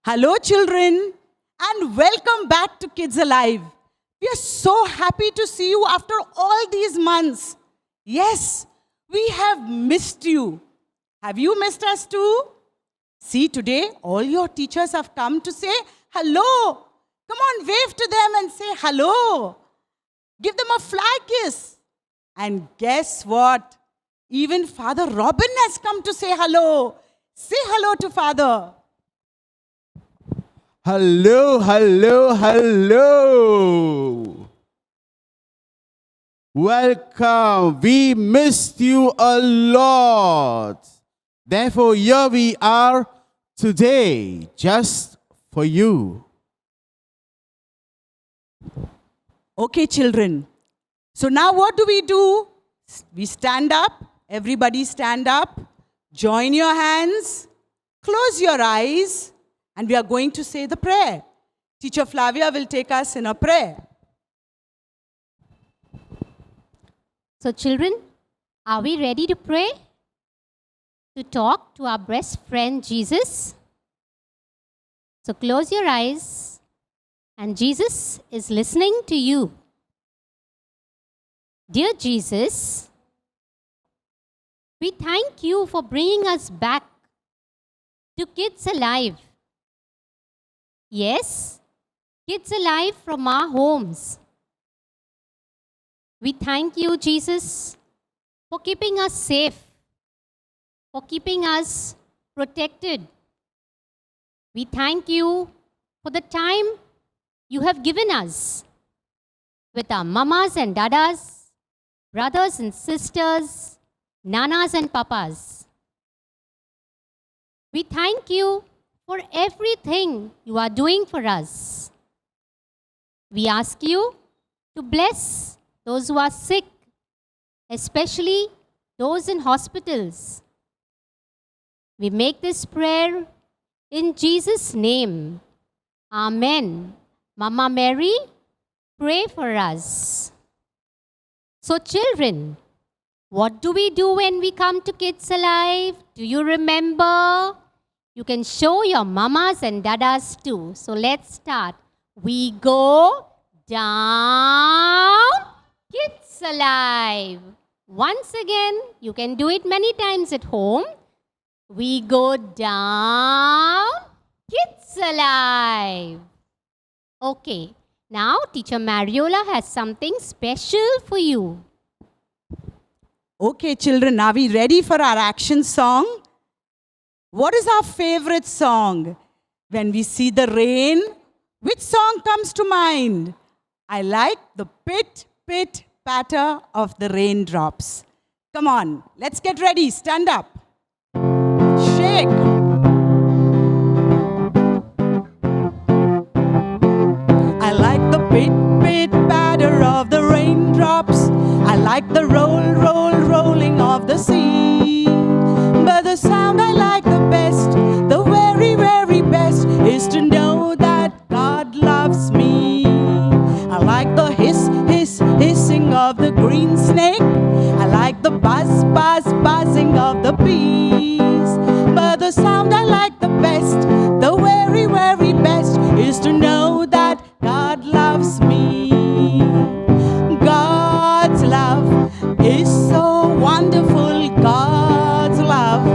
Hello, children, and welcome back to Kids Alive. We are so happy to see you after all these months. Yes, we have missed you. Have you missed us too? See, today all your teachers have come to say hello. Come on, wave to them and say hello. Give them a fly kiss. And guess what? Even Father Robin has come to say hello. Say hello to Father. Hello, hello, hello. Welcome. We missed you a lot. Therefore, here we are today, just for you. Okay, children. So now what do? We stand up. Everybody stand up. Join your hands. Close your eyes. And we are going to say the prayer. Teacher Flavia will take us in a prayer. So children, are we ready to pray? To talk to our best friend Jesus? So close your eyes and Jesus is listening to you. Dear Jesus, we thank you for bringing us back to Kids Alive. Yes, Kids Alive from our homes. We thank you, Jesus, for keeping us safe, for keeping us protected. We thank you for the time you have given us with our mamas and dadas, brothers and sisters, nanas and papas. We thank you for everything you are doing for us. We ask you to bless those who are sick, especially those in hospitals. We make this prayer in Jesus' name. Amen. Mama Mary, pray for us. So children, what do we do when we come to Kids Alive? Do you remember? You can show your mamas and dadas too. So let's start. We go down, Kids Alive. Once again, you can do it many times at home. We go down, Kids Alive. Okay, now Teacher Mariola has something special for you. Okay, children, are we ready for our action song? What is our favorite song? When we see the rain, which song comes to mind? I like the pit, pit, patter of the raindrops. Come on, let's get ready. Stand up. Shake. I like the pit, pit, patter of the raindrops. I like the roll, roll, rolling of the sea. But the sound I like the best, the very, very best, is to know that God loves me. I like the hiss, hiss, hissing of the green snake. I like the buzz, buzz, buzzing of the bees. But the sound I like the best, the very, very best, is to know that God loves me. God's love is so wonderful. God's love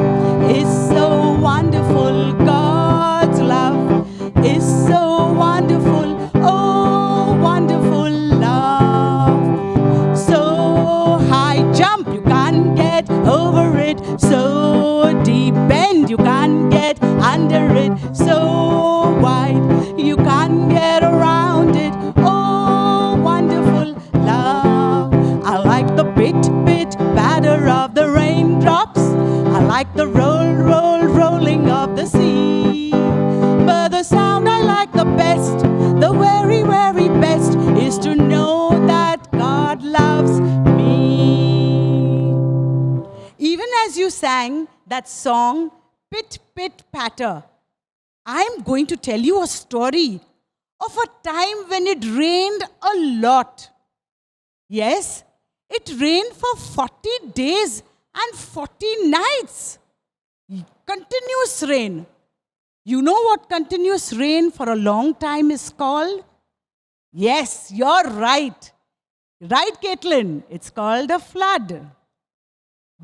is so wonderful. God's love is so wonderful. Oh, wonderful love. So high jump, you can't get over it. So deep bend, you can't get under it. So wide, you can't get around it. Oh, wonderful love. I like the pit, pit, patter of the raindrops. I like the roll, roll, rolling of the sea. But the sound I like the best, the very, very best, is to know that God loves me. Even as you sang that song, Pit, Pit, Patter, I'm going to tell you a story of a time when it rained a lot. Yes, it rained for 40 days and 40 nights. Continuous rain. You know what continuous rain for a long time is called? Yes, you're right. Right, Caitlin? It's called a flood.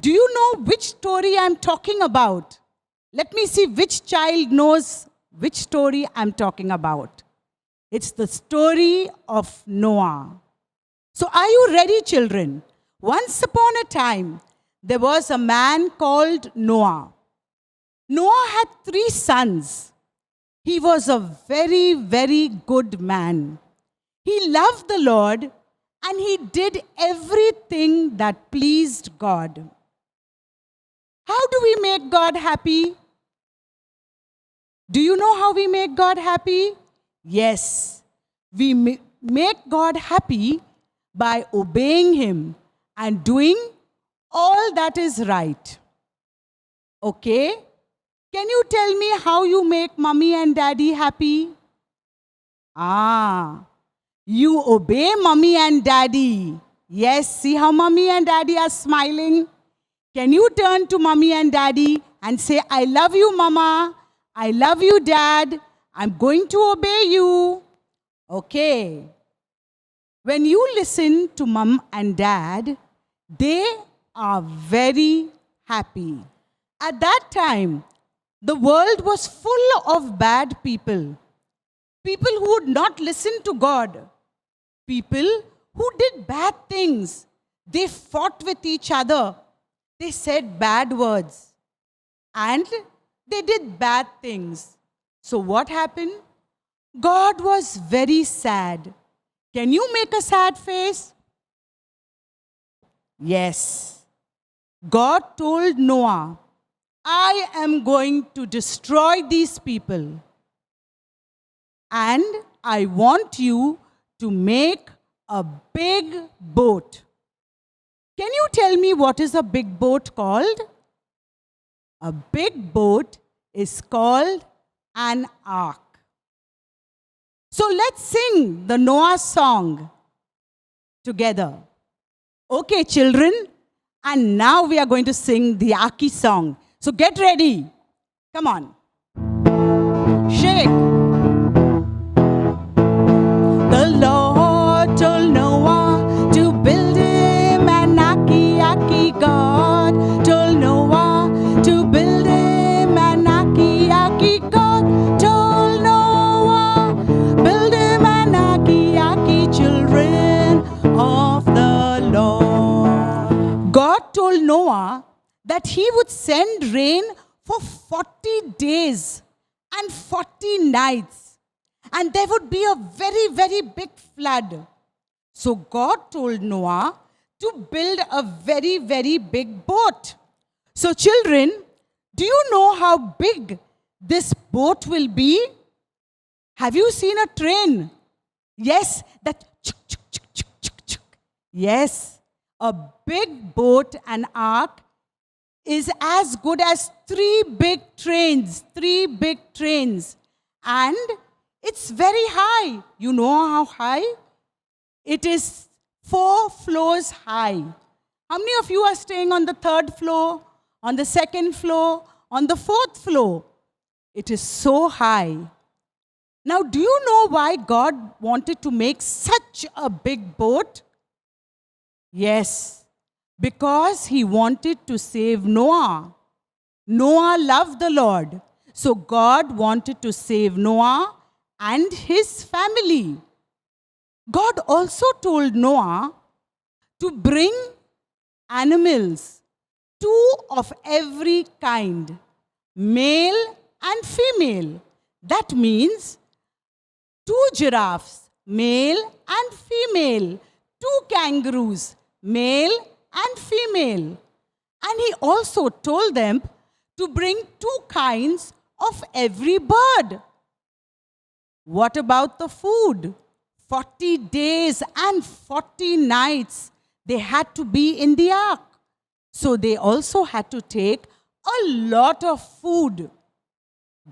Do you know which story I'm talking about? Let me see which child knows which story I'm talking about. It's the story of Noah. So are you ready, children? Once upon a time, there was a man called Noah. Noah had 3 sons. He was a very, very good man. He loved the Lord and he did everything that pleased God. How do we make God happy? Do you know how we make God happy? Yes, we make God happy by obeying Him and doing all that is right. Okay? Can you tell me how you make mommy and daddy happy? You obey mommy and daddy. Yes, see how mommy and daddy are smiling? Can you turn to mommy and daddy and say, I love you, mama. I love you, dad. I'm going to obey you. Okay. When you listen to mom and dad, they are very happy. At that time, the world was full of bad people. People who would not listen to God. People who did bad things. They fought with each other. They said bad words. And they did bad things. So what happened? God was very sad. Can you make a sad face? Yes. God told Noah, I am going to destroy these people. And I want you to make a big boat. Can you tell me what is a big boat called? A big boat is called an ark. So let's sing the Noah song together. Okay, children. And now we are going to sing the Arky song. So get ready. Come on. Shake. The Lord told Noah to build him an Arky. God told Noah to build him an Arky. God told Noah, build him an Arky, children of the Lord. God told Noah that he would send rain for 40 days and 40 nights. And there would be a very, very big flood. So God told Noah to build a very, very big boat. So children, do you know how big this boat will be? Have you seen a train? Yes, that chuk, chuk, chuk, chuk, chuk, chuk. Yes, a big boat, an ark, is as good as 3 big trains. And it's very high. You know how high? It is 4 floors high. How many of you are staying on the 3rd floor, on the 2nd floor, on the 4th floor? It is so high. Now, do you know why God wanted to make such a big boat? Yes, because He wanted to save Noah. Noah loved the Lord. So God wanted to save Noah and his family. God also told Noah to bring animals, 2 of every kind, male and female. That means 2 giraffes, male and female, 2 kangaroos, male and female. And he also told them to bring 2 kinds of every bird. What about the food? 40 days and 40 nights they had to be in the ark. So they also had to take a lot of food.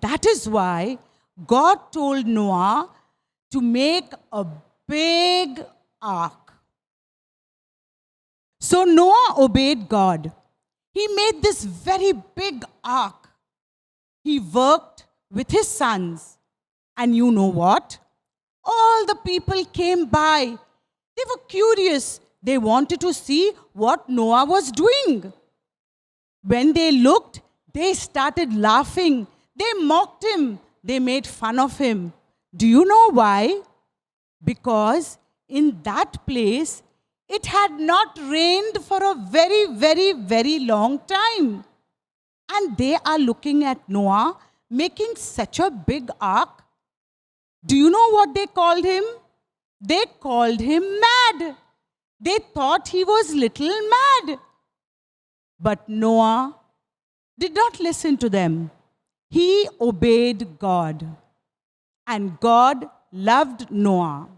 That is why God told Noah to make a big ark. So Noah obeyed God. He made this very big ark. He worked with his sons. And you know what? All the people came by. They were curious. They wanted to see what Noah was doing. When they looked, they started laughing. They mocked him. They made fun of him. Do you know why? Because in that place, it had not rained for a very, very, very long time. And they are looking at Noah making such a big ark. Do you know what they called him? They called him mad. They thought he was little mad. But Noah did not listen to them. He obeyed God. And God loved Noah.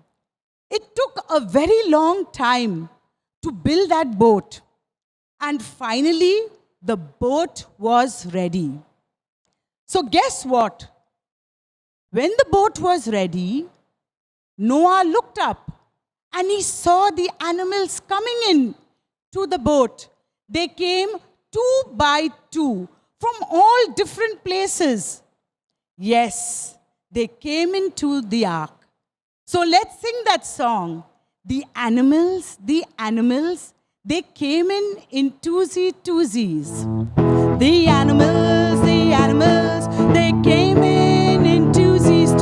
It took a very long time to build that boat. And finally, the boat was ready. So guess what? When the boat was ready, Noah looked up and he saw the animals coming in to the boat. They came 2 by 2 from all different places. Yes, they came into the ark. So let's sing that song. The animals, they came in twosies. The animals, they came in twosies.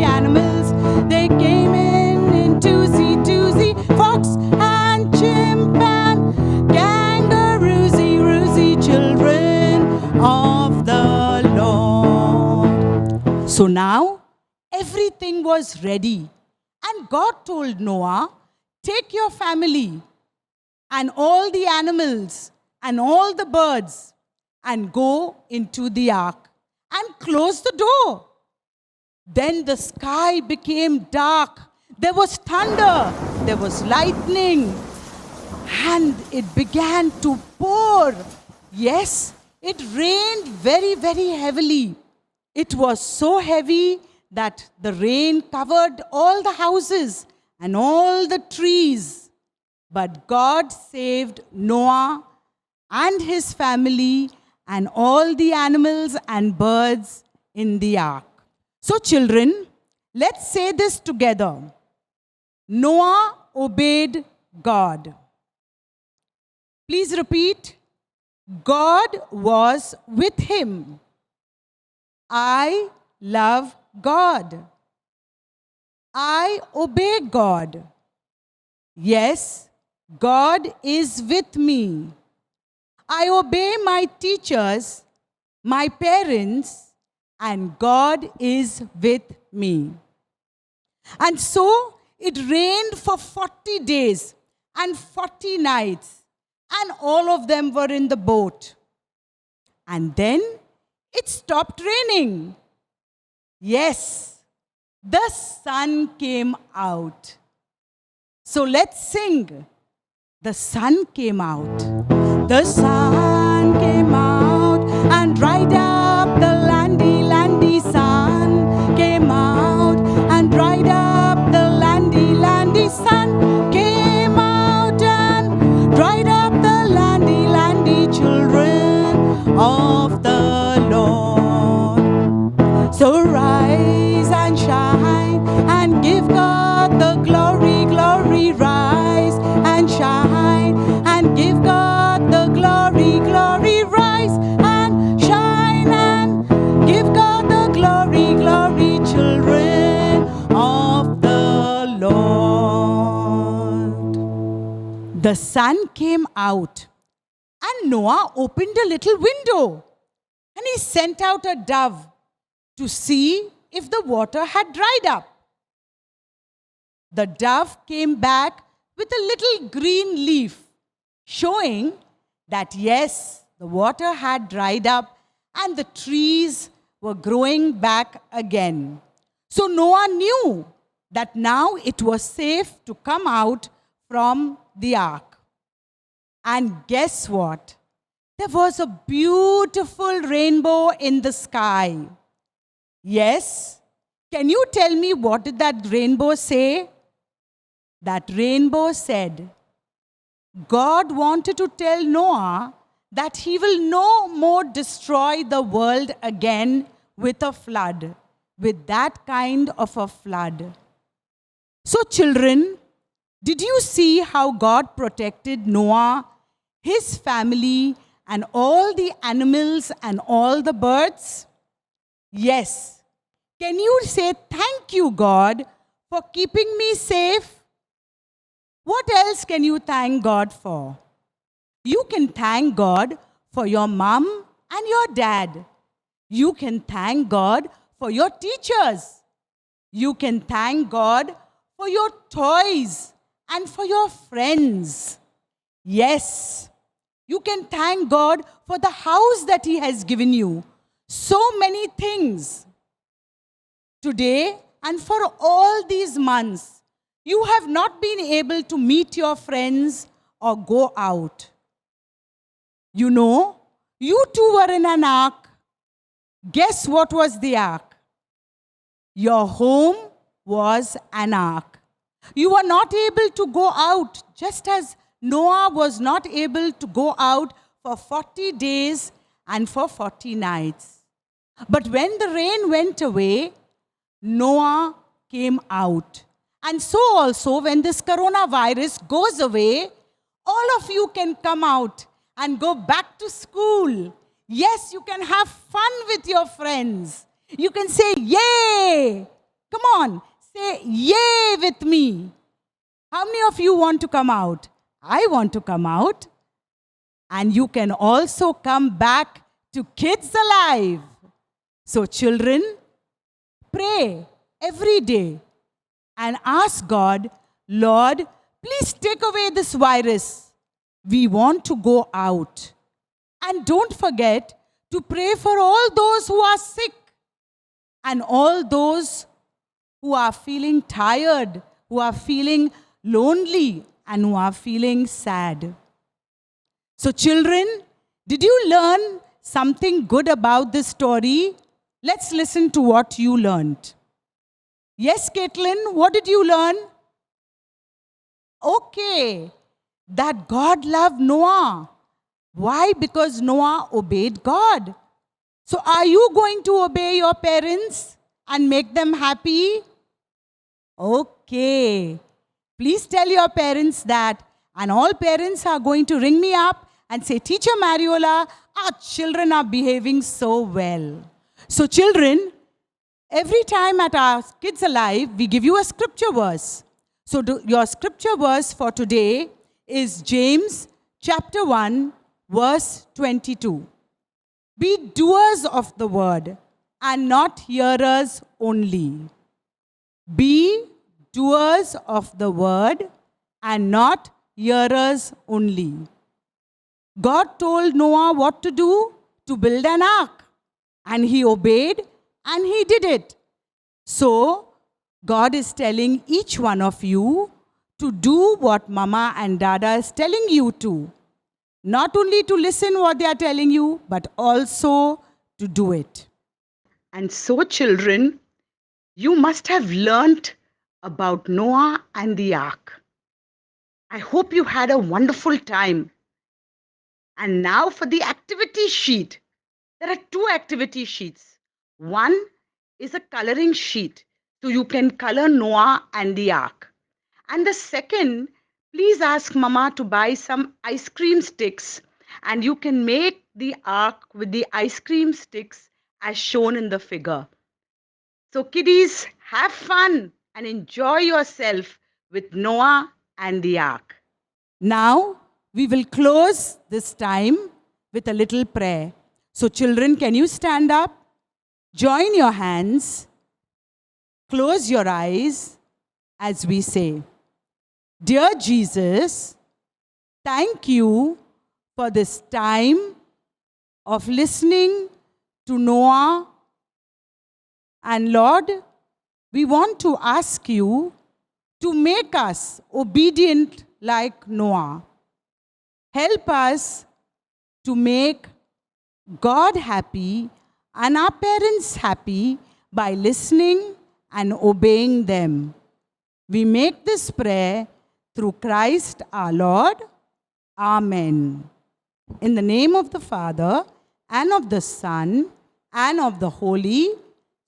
Animals, they came in twosy. Fox and chimp and kangaroo, children of the Lord. So now, everything was ready. And God told Noah, take your family and all the animals and all the birds and go into the ark and close the door. Then the sky became dark. There was thunder. There was lightning. And it began to pour. Yes, it rained very, very heavily. It was so heavy that the rain covered all the houses and all the trees. But God saved Noah and his family and all the animals and birds in the ark. So children, let's say this together. Noah obeyed God. Please repeat. God was with him. I love God. I obey God. Yes, God is with me. I obey my teachers, my parents, and God is with me. And so it rained for 40 days and 40 nights, and all of them were in the boat. And then it stopped raining. Yes, the sun came out. So let's sing. The sun came out. The sun came out and dried up the landy. Sun came out and dried up the landy. Sun came out and dried up the landy. Children of the Lord. So rise and shine and give God the glory. Rise and shine and give God the glory. Rise and shine and give God the glory. Children of the Lord. The sun came out and Noah opened a little window and he sent out a dove to see if the water had dried up. The dove came back with a little green leaf, showing that yes, the water had dried up and the trees were growing back again. So Noah knew that now it was safe to come out from the ark. And guess what? There was a beautiful rainbow in the sky. Yes? Can you tell me what did that rainbow say? That rainbow said, God wanted to tell Noah that he will no more destroy the world again with a flood, with that kind of a flood. So, children, did you see how God protected Noah, his family, and all the animals and all the birds? Yes. Can you say, thank you, God, for keeping me safe? What else can you thank God for? You can thank God for your mom and your dad. You can thank God for your teachers. You can thank God for your toys and for your friends. Yes, you can thank God for the house that He has given you. So many things. Today and for all these months, you have not been able to meet your friends or go out. You know, you too were in an ark. Guess what was the ark? Your home was an ark. You were not able to go out, just as Noah was not able to go out for 40 days and for 40 nights. But when the rain went away, Noah came out. And so also, when this coronavirus goes away, all of you can come out and go back to school. Yes, you can have fun with your friends. You can say, yay! Come on, say, yay with me. How many of you want to come out? I want to come out. And you can also come back to Kids Alive. So children, pray every day and ask God, Lord, please take away this virus. We want to go out. And don't forget to pray for all those who are sick and all those who are feeling tired, who are feeling lonely, and who are feeling sad. So children, did you learn something good about this story? Let's listen to what you learned. Yes, Caitlin, what did you learn? Okay, that God loved Noah. Why? Because Noah obeyed God. So are you going to obey your parents and make them happy? Okay. Please tell your parents that. And all parents are going to ring me up and say, Teacher Mariola, our children are behaving so well. So children, every time at our Kids Alive, we give you a scripture verse. So your scripture verse for today is James chapter 1, verse 22. Be doers of the word and not hearers only. Be doers of the word and not hearers only. God told Noah what to do, to build an ark. And he obeyed and he did it. So, God is telling each one of you to do what Mama and Dada is telling you to. Not only to listen what they are telling you, but also to do it. And so, children, you must have learnt about Noah and the ark. I hope you had a wonderful time. And now for the activity sheet. There are two activity sheets. One is a coloring sheet, so you can color Noah and the ark. And the second, please ask Mama to buy some ice cream sticks, and you can make the ark with the ice cream sticks as shown in the figure. So kiddies, have fun and enjoy yourself with Noah and the ark. Now, we will close this time with a little prayer. So children, can you stand up? Join your hands. Close your eyes as we say, Dear Jesus, thank you for this time of listening to Noah. And Lord, we want to ask you to make us obedient like Noah. Help us to make God happy and our parents happy by listening and obeying them. We make this prayer through Christ our Lord. Amen. In the name of the Father, and of the Son, and of the Holy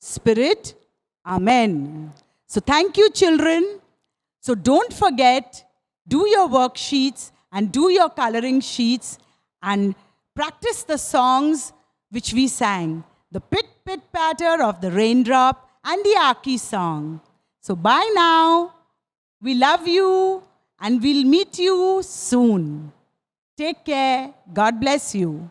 Spirit. Amen. So thank you, children. So don't forget, do your worksheets and do your coloring sheets and practice the songs which we sang. The pit pit patter of the raindrop and the Aki song. So bye now. We love you and we'll meet you soon. Take care. God bless you.